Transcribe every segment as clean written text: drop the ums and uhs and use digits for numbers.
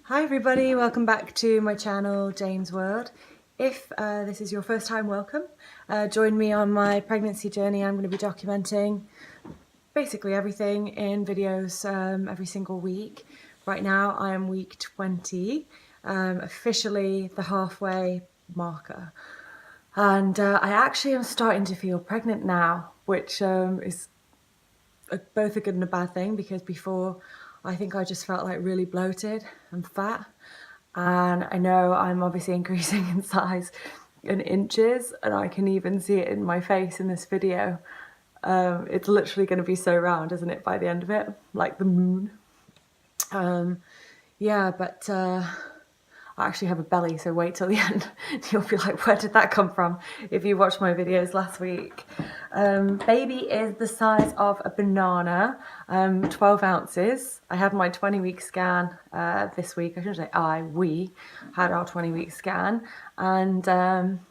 Hi everybody, welcome back to my channel, Jane's World. If this is your first time, welcome. Join me on my pregnancy journey. I'm going to be documenting basically everything in videos every single week. Right now I am week 20, officially the halfway marker. And I actually am starting to feel pregnant now, which is both a good and a bad thing, because before I think I just felt like really bloated and fat, and I know I'm obviously increasing in size in inches, and I can even see it in my face in this video. It's literally going to be so round, isn't it, by the end of it, like the moon. Yeah, but I actually have a belly, so wait till the end. You'll be like, where did that come from? If you watched my videos last week. Baby is the size of a banana, 12 ounces. I had my 20-week scan this week. I shouldn't say we had our 20-week scan. And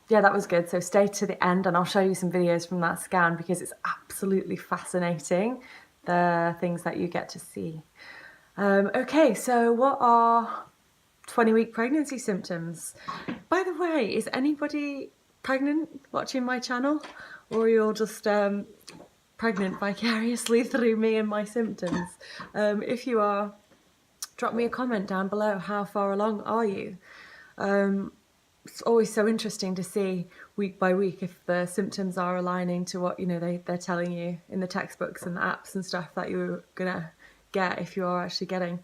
yeah, that was good. So stay to the end and I'll show you some videos from that scan, because it's absolutely fascinating, the things that you get to see. Okay, so what are 20-week pregnancy symptoms? By the way, is anybody pregnant watching my channel, or you're just pregnant vicariously through me and my symptoms? If you are, drop me a comment down below. How far along are you? It's always so interesting to see week by week if the symptoms are aligning to what they're telling you in the textbooks and the apps and stuff that you're gonna get, if you are actually getting.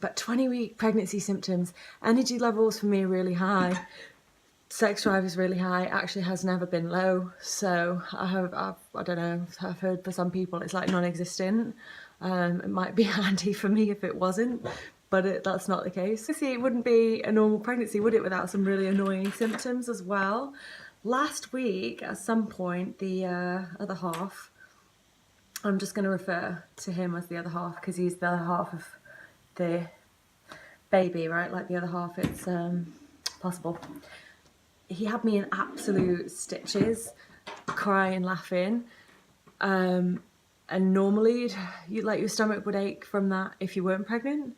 But 20-week pregnancy symptoms, energy levels for me are really high. Sex drive is really high. Actually has never been low. So I don't know, I've heard for some people it's like non-existent. It might be handy for me if it wasn't, but that's not the case. See, it wouldn't be a normal pregnancy, would it, without some really annoying symptoms as well. Last week, at some point, the other half, I'm just going to refer to him as the other half because he's the other half of the baby, right? Like the other half, it's possible. He had me in absolute stitches, crying, laughing. And normally, your stomach would ache from that if you weren't pregnant.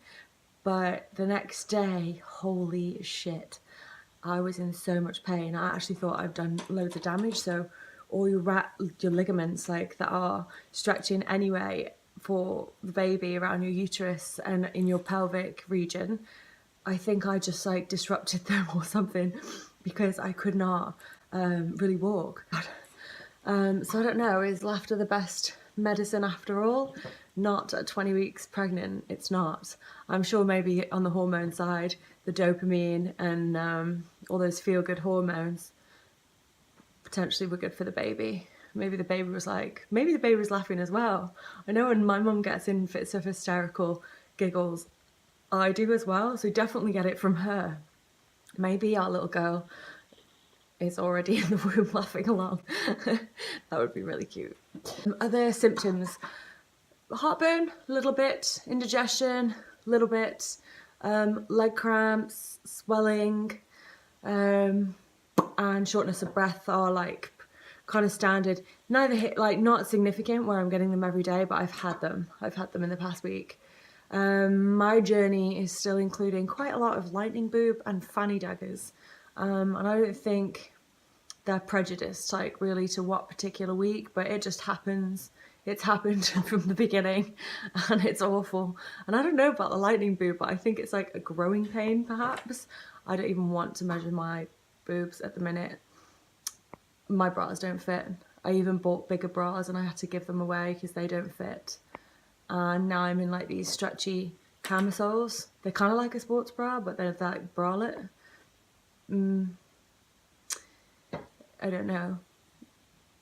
But the next day, holy shit, I was in so much pain. I actually thought I'd done loads of damage. So all your ligaments, like, that are stretching anyway for the baby around your uterus and in your pelvic region, I think I just like disrupted them or something, because I could not really walk. So I don't know, is laughter the best medicine after all? Not at 20 weeks pregnant, it's not. I'm sure maybe on the hormone side, the dopamine and all those feel-good hormones potentially were good for the baby. Maybe the baby was laughing as well. I know when my mum gets in fits of hysterical giggles, I do as well, so definitely get it from her. Maybe our little girl is already in the womb laughing along. That would be really cute. Other symptoms: heartburn, a little bit, indigestion, a little bit, leg cramps, swelling, and shortness of breath are like kind of standard. Not significant where I'm getting them every day, but I've had them in the past week. My journey is still including quite a lot of lightning boob and fanny daggers, and I don't think they're prejudiced like really to what particular week, but it just happens. It's happened from the beginning, and it's awful. And I don't know about the lightning boob, but I think it's like a growing pain perhaps. I don't even want to measure my boobs at the minute. My bras don't fit. I even bought bigger bras and I had to give them away because they don't fit. And now I'm in like these stretchy camisoles. They're kind of like a sports bra, but they're like bralette. I don't know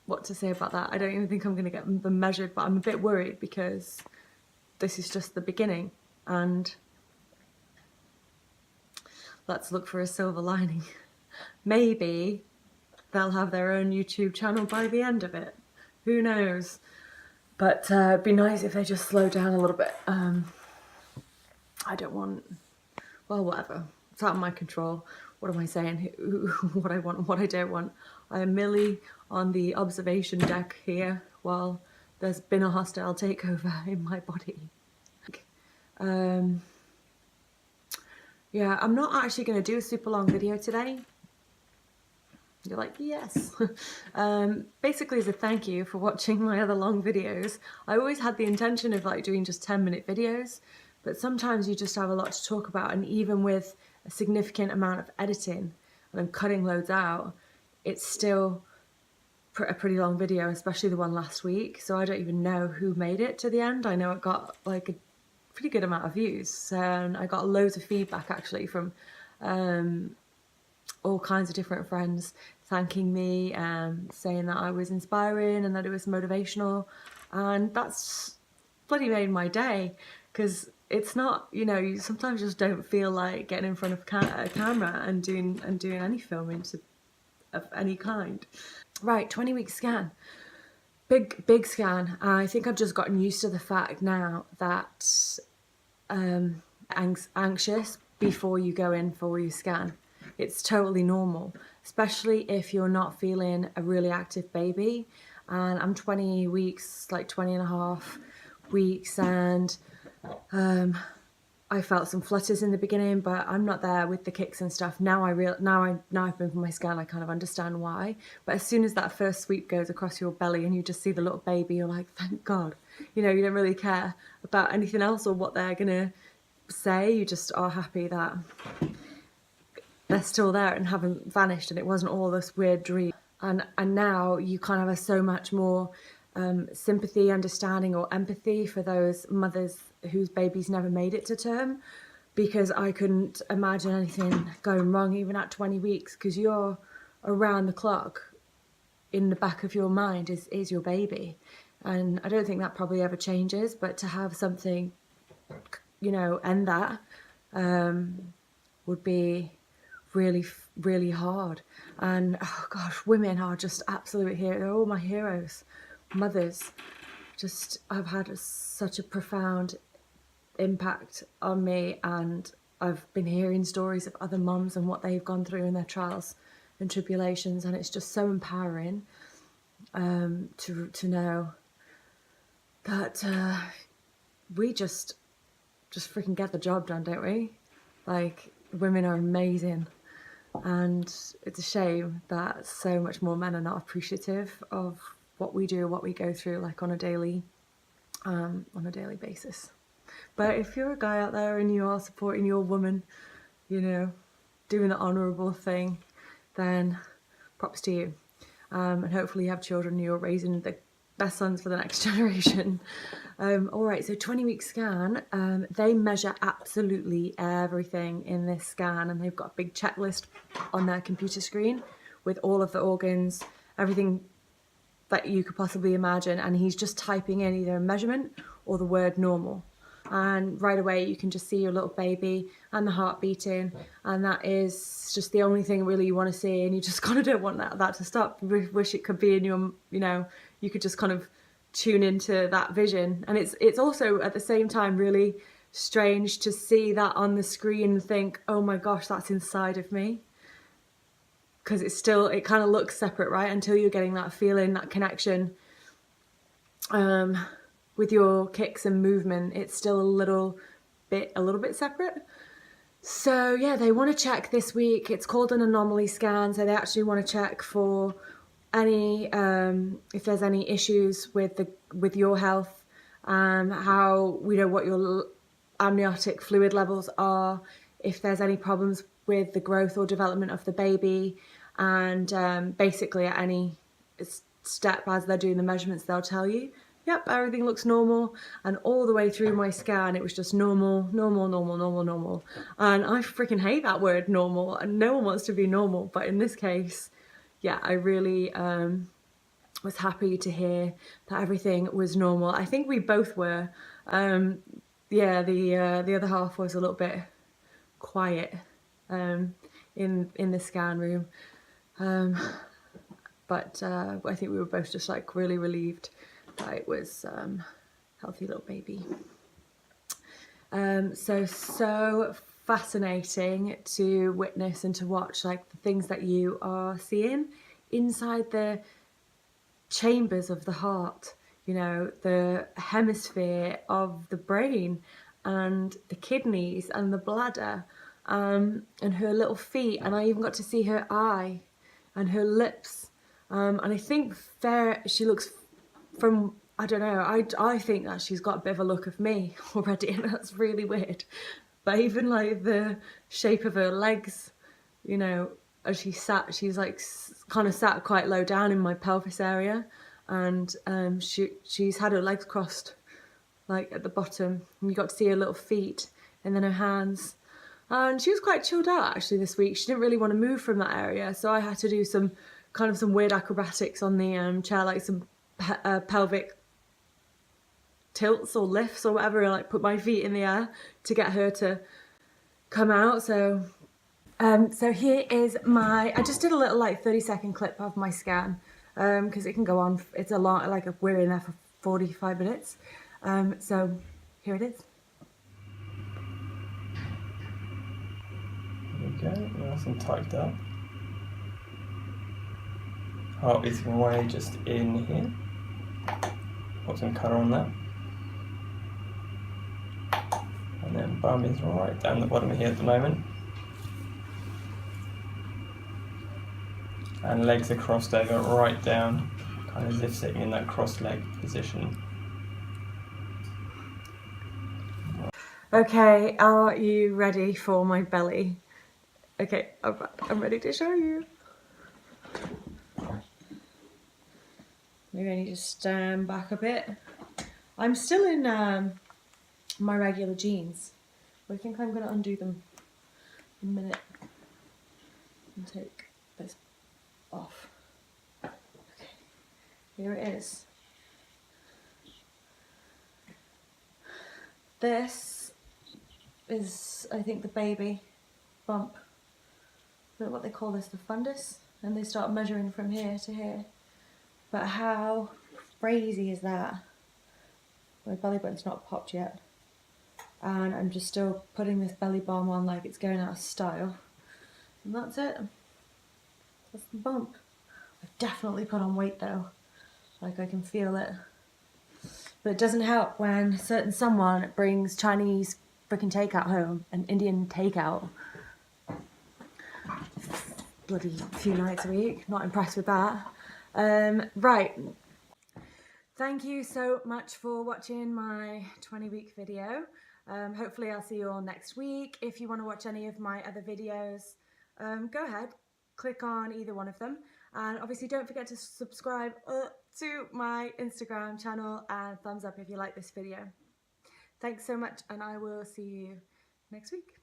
what to say about that. I don't even think I'm going to get them measured, but I'm a bit worried because this is just the beginning, and let's look for a silver lining. Maybe they'll have their own YouTube channel by the end of it. Who knows? But it'd be nice if they just slow down a little bit. I don't want, well, whatever. It's out of my control. What am I saying? What I want and what I don't want. I am merely on the observation deck here while there's been a hostile takeover in my body. Yeah, I'm not actually going to do a super long video today. You're like, yes. Basically, as a thank you for watching my other long videos. I always had the intention of like doing just 10-minute videos, but sometimes you just have a lot to talk about, and even with a significant amount of editing and I'm cutting loads out, it's still a pretty long video, especially the one last week. So I don't even know who made it to the end. I know it got like a pretty good amount of views, and I got loads of feedback actually from all kinds of different friends thanking me and saying that I was inspiring and that it was motivational, and that's bloody made my day, because it's not, you know, you sometimes just don't feel like getting in front of a camera and doing any filming of any kind. Right, 20-week scan. Big scan. I think I've just gotten used to the fact now that anxious before you go in for your scan. It's totally normal, especially if you're not feeling a really active baby. And I'm 20 weeks, like 20 and a half weeks, and I felt some flutters in the beginning, but I'm not there with the kicks and stuff. Now I've been for my scan, I kind of understand why. But as soon as that first sweep goes across your belly and you just see the little baby, you're like, thank God. You know, you don't really care about anything else or what they're gonna say. You just are happy that they're still there and haven't vanished, and it wasn't all this weird dream. And now you kind of have so much more sympathy, understanding, or empathy for those mothers whose babies never made it to term, because I couldn't imagine anything going wrong even at 20 weeks, because you're around the clock. In the back of your mind is your baby, and I don't think that probably ever changes. But to have something, you know, end that would be really hard. And oh gosh, women are just absolute heroes. They're all my heroes. Mothers just have had such a profound impact on me, and I've been hearing stories of other mums and what they've gone through in their trials and tribulations, and it's just so empowering to know that we just freaking get the job done, don't we? Like, women are amazing, and it's a shame that so much more men are not appreciative of what we do, what we go through, like on a daily basis. But if you're a guy out there and you are supporting your woman, you know, doing the honourable thing, then props to you. And hopefully you have children, you're raising the best sons for the next generation. All right, so 20-week scan, they measure absolutely everything in this scan, and they've got a big checklist on their computer screen with all of the organs, everything that you could possibly imagine, and he's just typing in either a measurement or the word normal. And right away you can just see your little baby and the heart beating, and that is just the only thing really you want to see, and you just kind of don't want that to stop. You wish it could be in your, you know, you could just kind of tune into that vision. And it's also at the same time really strange to see that on the screen and think, oh my gosh, that's inside of me, because it kind of looks separate, right, until you're getting that feeling, that connection with your kicks and movement. It's still a little bit separate. So yeah, they want to check this week. It's called an anomaly scan, so they actually want to check for any if there's any issues with your health, how, you know, what your amniotic fluid levels are, if there's any problems with the growth or development of the baby, and basically at any step as they're doing the measurements, they'll tell you, yep, everything looks normal. And all the way through my scan, it was just normal. And I freaking hate that word normal, and no one wants to be normal. But in this case, yeah, I really was happy to hear that everything was normal. I think we both were. Yeah, the other half was a little bit quiet in the scan room. But I think we were both just like really relieved that it was healthy little baby. So fascinating to witness and to watch, like the things that you are seeing inside the chambers of the heart, you know, the hemisphere of the brain and the kidneys and the bladder. and her little feet, and I even got to see her eye and her lips. And I think she looks, from, I don't know, I think that she's got a bit of a look of me already, and that's really weird. But even like the shape of her legs, you know, as she sat, she's like kind of sat quite low down in my pelvis area, and she's had her legs crossed like at the bottom, and you got to see her little feet and then her hands. And she was quite chilled out actually this week. She didn't really want to move from that area, so I had to do some weird acrobatics on the chair, like some pelvic tilts or lifts or whatever, and like put my feet in the air to get her to come out. So here is I just did a little like 30-second clip of my scan, because it can go on, it's a lot, like we're in there for 45 minutes. So here it is. There we go, nice and tightened up. Heart beating away just in here. Put some colour on that. And then bum is right down the bottom here at the moment. And legs are crossed over right down, kind of as if sitting in that crossed leg position. Okay, are you ready for my belly? Okay, I'm ready to show you. Maybe I need to stand back a bit. I'm still in my regular jeans, but I think I'm going to undo them in a minute and take this off. Okay, here it is. This is, I think, the baby bump. I don't know what they call this, the fundus, and they start measuring from here to here. But how crazy is that? My belly button's not popped yet, and I'm just still putting this belly balm on like it's going out of style. And that's it. That's the bump. I've definitely put on weight though. Like I can feel it. But it doesn't help when certain someone brings Chinese freaking takeout home and Indian takeout bloody few nights a week. Not impressed with that. Right. Thank you so much for watching my 20-week video. Hopefully I'll see you all next week. If you want to watch any of my other videos, go ahead, click on either one of them. And obviously don't forget to subscribe to my Instagram channel and thumbs up if you like this video. Thanks so much, and I will see you next week.